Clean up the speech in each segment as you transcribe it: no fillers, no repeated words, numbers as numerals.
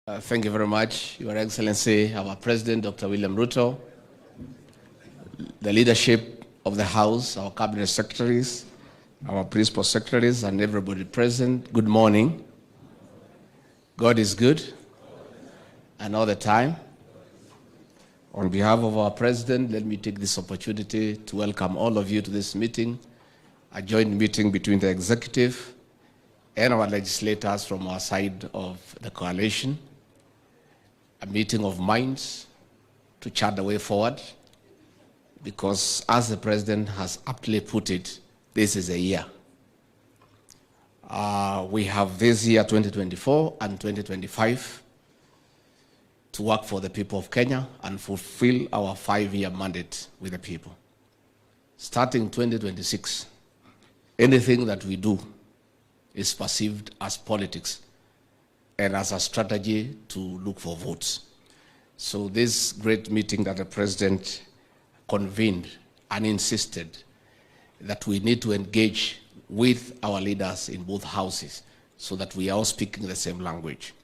Thank you very much, Your Excellency, our President, Dr. William Ruto, the leadership of the House, our Cabinet Secretaries, our Principal Secretaries, and everybody present. Good morning. God is good, and all the time. On behalf of our President, let me take this opportunity to welcome all of you to this meeting, a joint meeting between the Executive and our legislators from our side of the coalition. A meeting of minds to chart the way forward, because as the President has aptly put it, this is a year. We have this year 2024 and 2025 to work for the people of Kenya and fulfill our 5-year mandate with the people. Starting 2026, anything that we do is perceived as politics and as a strategy to look for votes. So this great meeting that the President convened and insisted that we need to engage with our leaders in both houses so that we are all speaking the same language.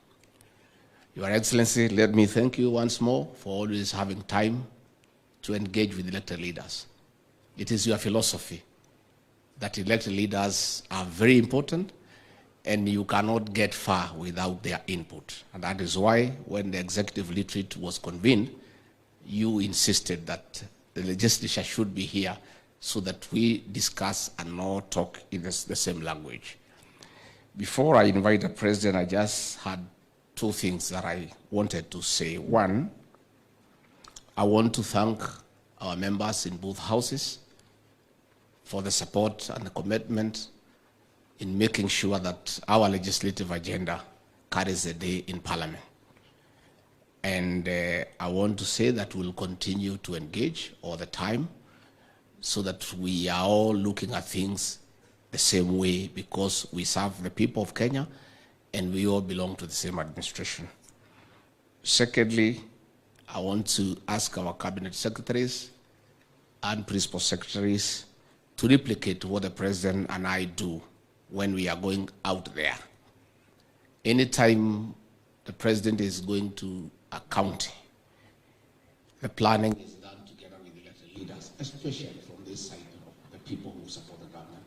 Your Excellency, let me thank you once more for always having time to engage with elected leaders. It is your philosophy that elected leaders are very important, and you cannot get far without their input. And that is why when the executive retreat was convened, you insisted that the legislature should be here so that we discuss and not talk in the same language. Before I invite the President, I just had two things that I wanted to say. One, I want to thank our members in both houses for the support and the commitment in making sure that our legislative agenda carries the day in Parliament. And I want to say that we'll continue to engage all the time so that we are all looking at things the same way, because we serve the people of Kenya and we all belong to the same administration. Secondly, I want to ask our Cabinet Secretaries and Principal Secretaries to replicate what the President and I do when we are going out there. Anytime the President is going to a county, the planning is done together with elected leaders, especially from this side of the people who support the government.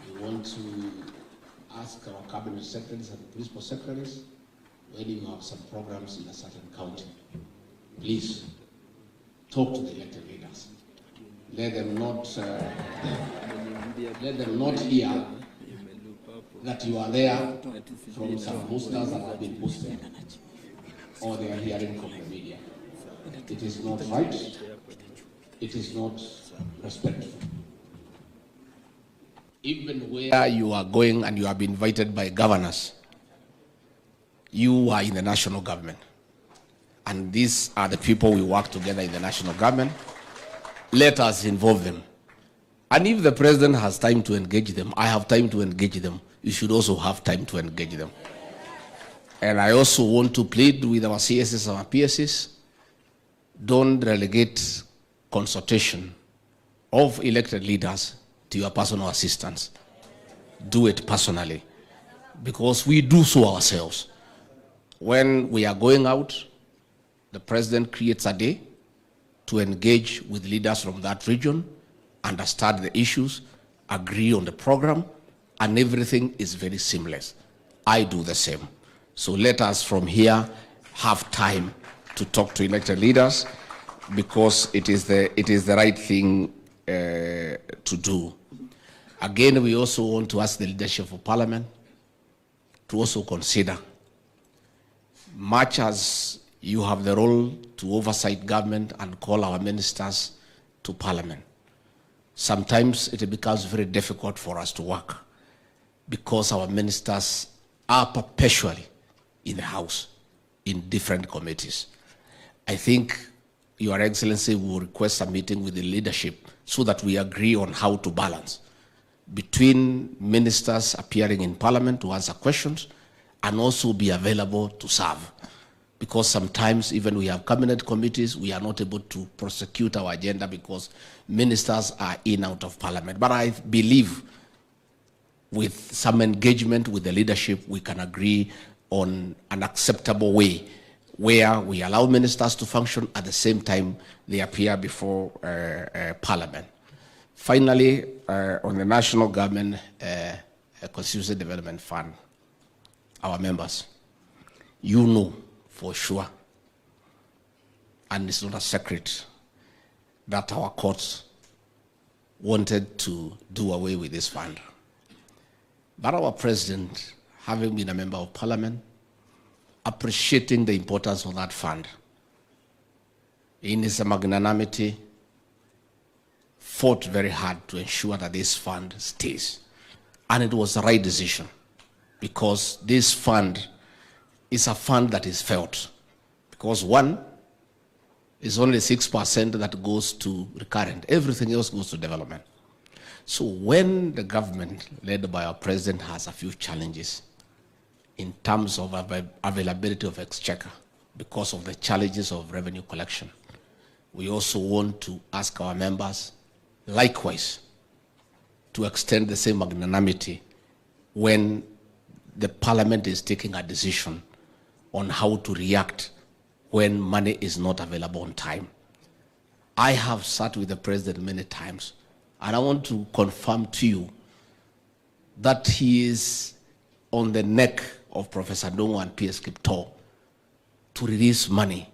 We want to ask our Cabinet Secretaries and Principal Secretaries, when you have some programs in a certain county, please talk to the elected leaders. Let them not hear that you are there from some posters that have been posted, or they are hearing from the media. It is not right. It is not respectful. Even where you are going and you have been invited by governors, you are in the national government. And these are the people we work together in the national government. Let us involve them. And if the President has time to engage them, I have time to engage them. You should also have time to engage them. And I also want to plead with our CSs and our PSs, don't relegate consultation of elected leaders to your personal assistants. Do it personally, because we do so ourselves. When we are going out, the President creates a day to engage with leaders from that region, understand the issues, agree on the program, and everything is very seamless. I do the same. So let us from here have time to talk to elected leaders, because it is the right thing to do. Again, we also want to ask the leadership of Parliament to also consider, much as you have the role to oversight government and call our ministers to Parliament, sometimes it becomes very difficult for us to work, because our ministers are perpetually in the House, in different committees. I think Your Excellency will request a meeting with the leadership so that we agree on how to balance between ministers appearing in Parliament to answer questions and also be available to serve. Because sometimes even we have cabinet committees, we are not able to prosecute our agenda because ministers are in out of Parliament. But I believe with some engagement with the leadership, we can agree on an acceptable way, where we allow ministers to function at the same time they appear before Parliament. Finally, on the National Government Constituency Development Fund, our members, you know for sure, and it's not a secret, that our courts wanted to do away with this fund. But our president, having been a member of Parliament, appreciating the importance of that fund, in his magnanimity, fought very hard to ensure that this fund stays. And it was the right decision, because this fund is a fund that is felt. Because one, is only 6% that goes to recurrent. Everything else goes to development. So when the government, led by our president, has a few challenges in terms of availability of exchequer because of the challenges of revenue collection, we also want to ask our members, likewise, to extend the same magnanimity when the Parliament is taking a decision on how to react when money is not available on time. I have sat with the president many times, and I want to confirm to you that he is on the neck of Professor Ndung'u and PS Kiptoo to release money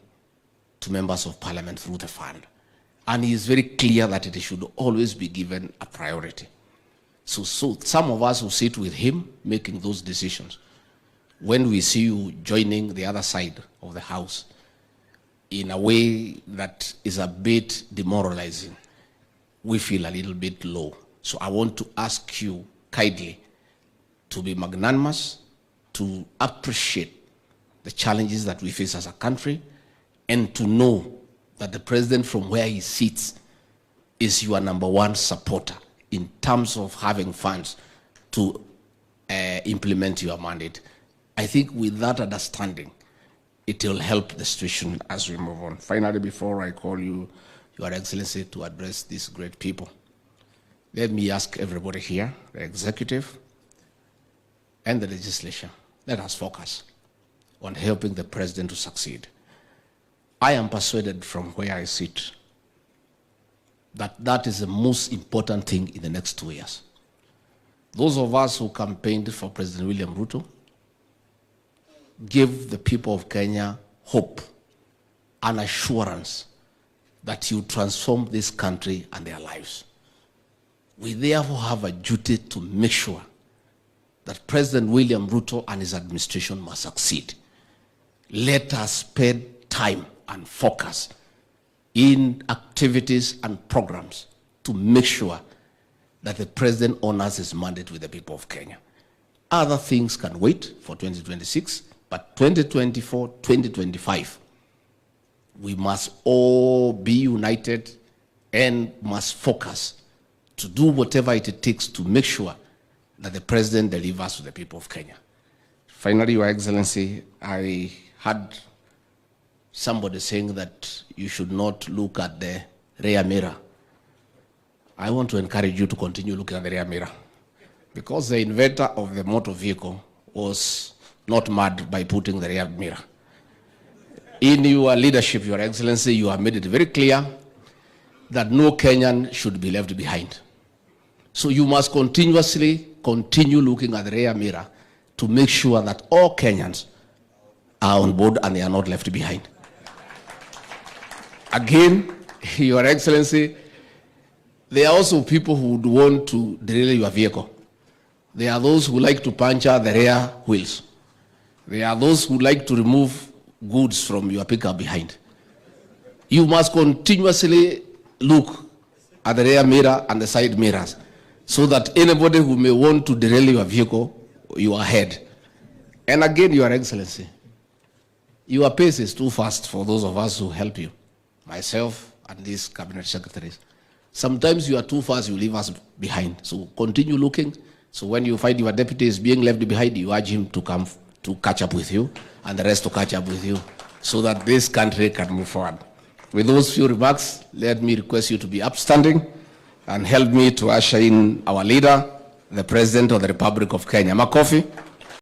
to members of Parliament through the fund. And he is very clear that it should always be given a priority. So some of us who sit with him making those decisions, when we see you joining the other side of the House in a way that is a bit demoralizing, we feel a little bit low. So I want to ask you kindly to be magnanimous, to appreciate the challenges that we face as a country, and to know that the president from where he sits is your number one supporter in terms of having funds to implement your mandate. I think with that understanding, it will help the situation as we move on. Finally, before I call you, Your Excellency, to address these great people, let me ask everybody here, the executive and the legislature, let us focus on helping the president to succeed. I am persuaded from where I sit that that is the most important thing in the next 2 years. Those of us who campaigned for President William Ruto give the people of Kenya hope and assurance that you transform this country and their lives. We therefore have a duty to make sure that President William Ruto and his administration must succeed. Let us spend time and focus in activities and programs to make sure that the president honors his mandate with the people of Kenya. Other things can wait for 2026, but 2024, 2025, we must all be united and must focus to do whatever it takes to make sure that the president delivers to the people of Kenya. Finally, Your Excellency, I had somebody saying that you should not look at the rear mirror. I want to encourage you to continue looking at the rear mirror, because the inventor of the motor vehicle was not mad by putting the rear mirror. In your leadership, Your Excellency, you have made it very clear that no Kenyan should be left behind. So you must continuously continue looking at the rear mirror to make sure that all Kenyans are on board and they are not left behind. Again, Your Excellency, there are also people who would want to derail your vehicle. There are those who like to puncture the rear wheels. There are those who like to remove goods from your pickup behind. You must continuously look at the rear mirror and the side mirrors so that anybody who may want to derail your vehicle, you are ahead. And again, Your Excellency, your pace is too fast for those of us who help you, myself and these cabinet secretaries. Sometimes you are too fast, you leave us behind. So continue looking. So when you find your deputy is being left behind, you urge him to come to catch up with you and the rest to catch up with you so that this country can move forward. With those few remarks, let me request you to be upstanding and help me to usher in our leader, the President of the Republic of Kenya. Makofi.